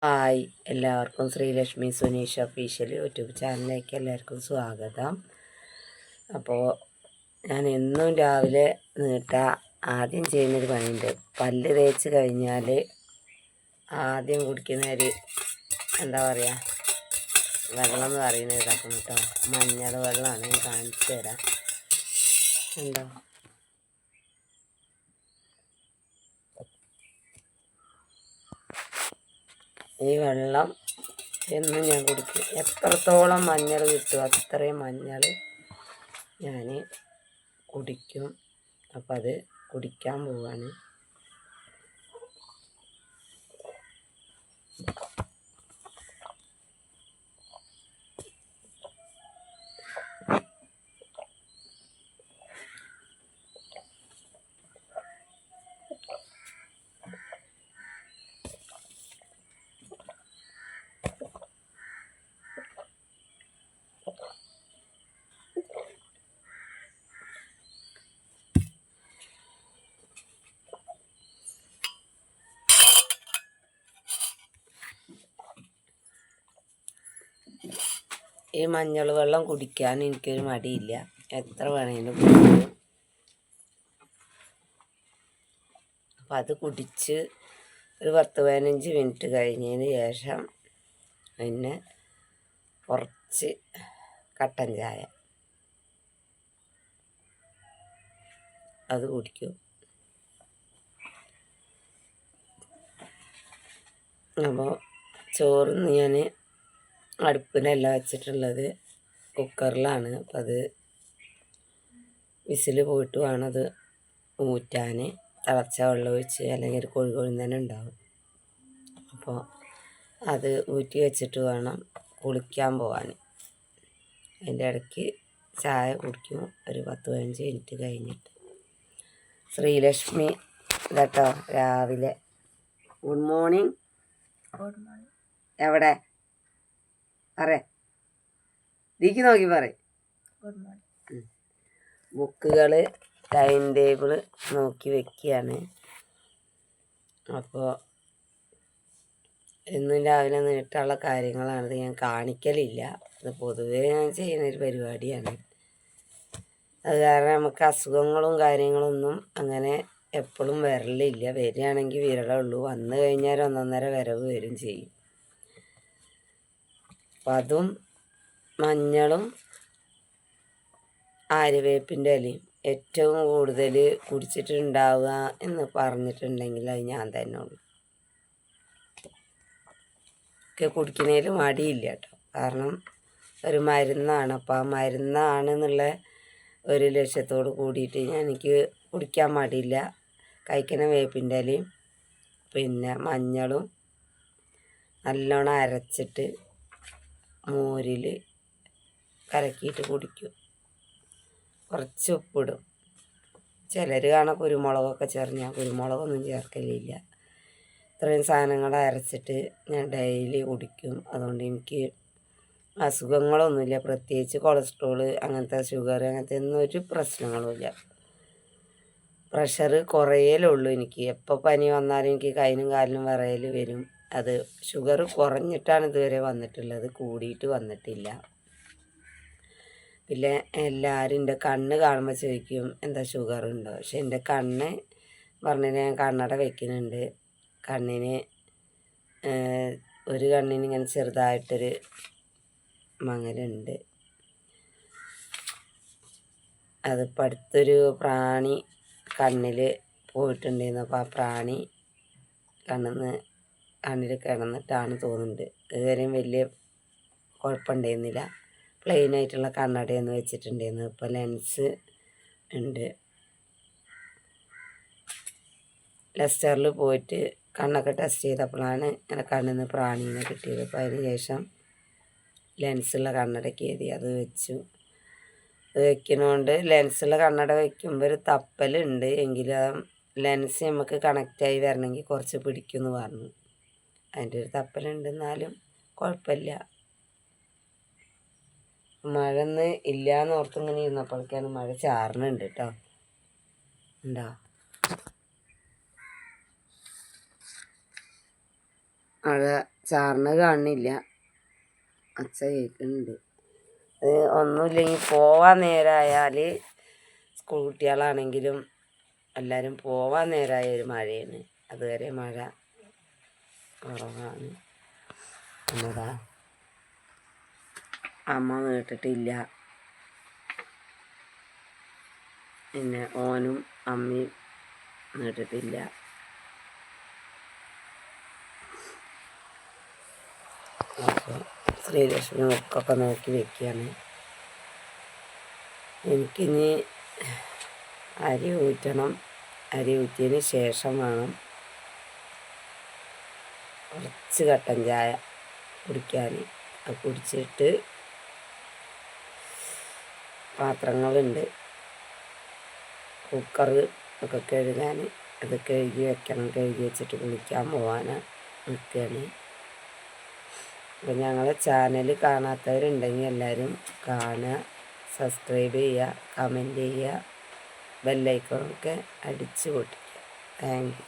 Hi, എല്ലാവർക്കും Sreelakshmi Suneesh official YouTube ചാനലിലേക്ക് എല്ലാവർക്കും സ്വാഗതം. അപ്പോൾ ഞാൻ എന്നും രാവിലെ ആദ്യം ചെയ്യുന്നൊരു പണിയുണ്ട്. പല്ല് തേച്ച് കഴിഞ്ഞാൽ ആദ്യം കുടിക്കുന്ന ഒരു എന്താ പറയുക വെള്ളം എന്ന് പറയുന്നത് ഇതാക്കും കേട്ടോ. മഞ്ഞൾ വെള്ളമാണ്, ഞാൻ കാണിച്ചു തരാം. ഉണ്ടോ, ഈ വെള്ളം എന്നും ഞാൻ കുടിക്കും. എത്രത്തോളം മഞ്ഞൾ കിട്ടും അത്രയും മഞ്ഞൾ ഞാൻ കുടിക്കും. അപ്പം അത് കുടിക്കാൻ പോവാണ്. ഈ മഞ്ഞൾ വെള്ളം കുടിക്കാൻ എനിക്കൊരു മടിയില്ല, എത്ര വേണമെങ്കിലും കുടിക്കും. അപ്പം അത് കുടിച്ച് ഒരു 10-15 മിനിറ്റ് കഴിഞ്ഞതിന് ശേഷം പിന്നെ കുറച്ച് കട്ടൻ ചായ അത് കുടിക്കും. അപ്പോൾ ചോറ് ഞാൻ അടുപ്പിനല്ല വെച്ചിട്ടുള്ളത്, കുക്കറിലാണ്. അപ്പം അത് വിസിൽ പോയിട്ട് വേണം അത് ഊറ്റാൻ. തിളച്ച വെള്ളം ഒഴിച്ച്, അല്ലെങ്കിൽ ഒരു കൊഴുകൊഴും തന്നെ ഉണ്ടാവും. അപ്പോൾ അത് ഊറ്റി വെച്ചിട്ട് വേണം കുളിക്കാൻ പോകാൻ. അതിൻ്റെ ഇടയ്ക്ക് ചായ കുടിക്കും ഒരു 10-15 മിനിറ്റ് കഴിഞ്ഞിട്ട്. ശ്രീലക്ഷ്മി ഇതാട്ടോ രാവിലെ. Good morning. എവിടെ പറ, ഇതിക്ക് നോക്കി പറ. ബുക്കുകൾ ടൈം ടേബിൾ നോക്കി വെക്കുകയാണ്. അപ്പോൾ എന്നും രാവിലെ നീട്ടാനുള്ള കാര്യങ്ങളാണിത്. ഞാൻ കാണിക്കലില്ല, അത് പൊതുവേ ഞാൻ ചെയ്യുന്നൊരു പരിപാടിയാണ്. അത് കാരണം നമുക്ക് അസുഖങ്ങളും കാര്യങ്ങളൊന്നും അങ്ങനെ എപ്പോഴും വരലില്ല. വരികയാണെങ്കിൽ വിരളുള്ളൂ, വന്നു കഴിഞ്ഞാൽ 1.5 വരവ് വരും ചെയ്യും. അപ്പം അതും മഞ്ഞളും ആര്യവേപ്പിൻ്റെ ഇലയും ഏറ്റവും കൂടുതൽ കുടിച്ചിട്ടുണ്ടാവുക എന്ന് പറഞ്ഞിട്ടുണ്ടെങ്കിൽ അത് ഞാൻ തന്നെ ഉള്ളൂ. ഒക്കെ കുടിക്കുന്നതിൽ മടിയില്ല കേട്ടോ, കാരണം ഒരു മരുന്നാണ്. അപ്പം ആ മരുന്നാണെന്നുള്ള ഒരു ലക്ഷ്യത്തോട് കൂടിയിട്ട് എനിക്ക് കുടിക്കാൻ മടിയില്ല. കഴിക്കുന്ന വേപ്പിൻ്റെ ഇലയും പിന്നെ മഞ്ഞളും നല്ലോണം അരച്ചിട്ട് മോരിൽ കലക്കിയിട്ട് കുടിക്കും. കുറച്ച് ഉപ്പിടും. ചിലർ കാണാൻ കുരുമുളകൊക്കെ ചേർന്ന്, ഞാൻ കുരുമുളകൊന്നും ചേർക്കലില്ല. ഇത്രയും സാധനങ്ങൾ അരച്ചിട്ട് ഞാൻ ഡെയിലി കുടിക്കും. അതുകൊണ്ട് എനിക്ക് അസുഖങ്ങളൊന്നുമില്ല, പ്രത്യേകിച്ച് കൊളസ്ട്രോള് അങ്ങനത്തെ ഷുഗർ അങ്ങനത്തെ ഒന്നും ഒരു പ്രശ്നങ്ങളുമില്ല. പ്രഷർ കുറയലുള്ളൂ എനിക്ക്. എപ്പോൾ പനി വന്നാലും എനിക്ക് കൈനും കാലിനും വിറയൽ വരും. അത് ഷുഗർ കുറഞ്ഞിട്ടാണ് ഇതുവരെ വന്നിട്ടുള്ളത്, കൂടിയിട്ട് വന്നിട്ടില്ല. പിന്നെ എല്ലാവരും എൻ്റെ കണ്ണ് കാണുമ്പോൾ ചോദിക്കും എന്താ ഷുഗർ ഉണ്ടോ. പക്ഷെ എൻ്റെ കണ്ണ് പറഞ്ഞാൽ ഞാൻ കണ്ണട വയ്ക്കുന്നുണ്ട്. കണ്ണിന് ഒരു കണ്ണിന് ഇങ്ങനെ ചെറുതായിട്ടൊരു മങ്ങലുണ്ട്. അതിപ്പോൾ അടുത്തൊരു പ്രാണി കണ്ണിൽ പോയിട്ടുണ്ടായിരുന്നു. അപ്പോൾ ആ പ്രാണി കണ്ണിൽ കിടന്നിട്ടാണ് തോന്നുന്നുണ്ട്. ഇതുവരെയും വലിയ കുഴപ്പമുണ്ടായിരുന്നില്ല. പ്ലെയിനായിട്ടുള്ള കണ്ണടയൊന്നും വെച്ചിട്ടുണ്ടായിരുന്നു. ഇപ്പോൾ ലെൻസ് ഉണ്ട്. ലെസ്റ്ററിൽ പോയിട്ട് കണ്ണൊക്കെ ടെസ്റ്റ് ചെയ്തപ്പോഴാണ് ഇങ്ങനെ കണ്ണിൽ നിന്ന് പ്രാണീനെ കിട്ടിയത്. അപ്പോൾ അതിന് ശേഷം ലെൻസുള്ള കണ്ണടയ്ക്ക് എഴുതി അത് വെച്ചു. അത് വയ്ക്കുന്നതുകൊണ്ട് ലെൻസുള്ള കണ്ണട വയ്ക്കുമ്പോൾ ഒരു തപ്പലുണ്ട്, എങ്കിലും ലെൻസ് നമുക്ക് കണക്റ്റായി വരണമെങ്കിൽ കുറച്ച് പിടിക്കുമെന്ന് പറഞ്ഞു. അതിൻ്റെ ഒരു തപ്പലുണ്ട്, എന്നാലും കുഴപ്പമില്ല. മഴ ഒന്ന് ഇല്ലയെന്ന് ഓർത്തിങ്ങനെ ഇരുന്നപ്പോഴേക്കാണ് മഴ ചാറുന്നുണ്ട് കേട്ടോ. ഉണ്ടോ, മഴ ചാറിന് കാണുന്നില്ല, അച്ഛ കേൾക്കുന്നുണ്ട്. അത് ഒന്നുമില്ലെങ്കിൽ പോവാൻ നേരമായാൽ സ്കൂൾ കുട്ടികളാണെങ്കിലും എല്ലാവരും പോവാൻ നേരമായ ഒരു മഴയാണ്. അതുവരെ മഴ കുറവാണ്. എന്നതാ അമ്മ കേട്ടിട്ടില്ല, പിന്നെ ഓനും അമ്മയും കേട്ടിട്ടില്ല. അപ്പോൾ ശ്രീലക്ഷ്മി ഉപ്പൊക്കെ നോക്കി വെക്കുകയാണ്. എനിക്കിനി അരി ഊറ്റണം. അരി ഊറ്റിയതിന് ശേഷം വേണം കുറച്ച് കട്ടൻ ചായ കുടിക്കാൻ. അത് കുടിച്ചിട്ട് പാത്രങ്ങളുണ്ട്, കുക്കർ ഒക്കെ കഴുകാൻ, അത് കഴുകി വെക്കണം. കഴുകി വെച്ചിട്ട് കുളിക്കാൻ പോകാൻ നിൽക്കുകയാണ്. അപ്പോൾ ഞങ്ങളെ ചാനൽ കാണാത്തവരുണ്ടെങ്കിൽ എല്ലാവരും കാണുക, സബ്സ്ക്രൈബ് ചെയ്യുക, കമൻറ്റ് ചെയ്യുക, ബെല്ലൈക്കണൊക്കെ അടിച്ച് പൊട്ടിക്കുക. Thank U.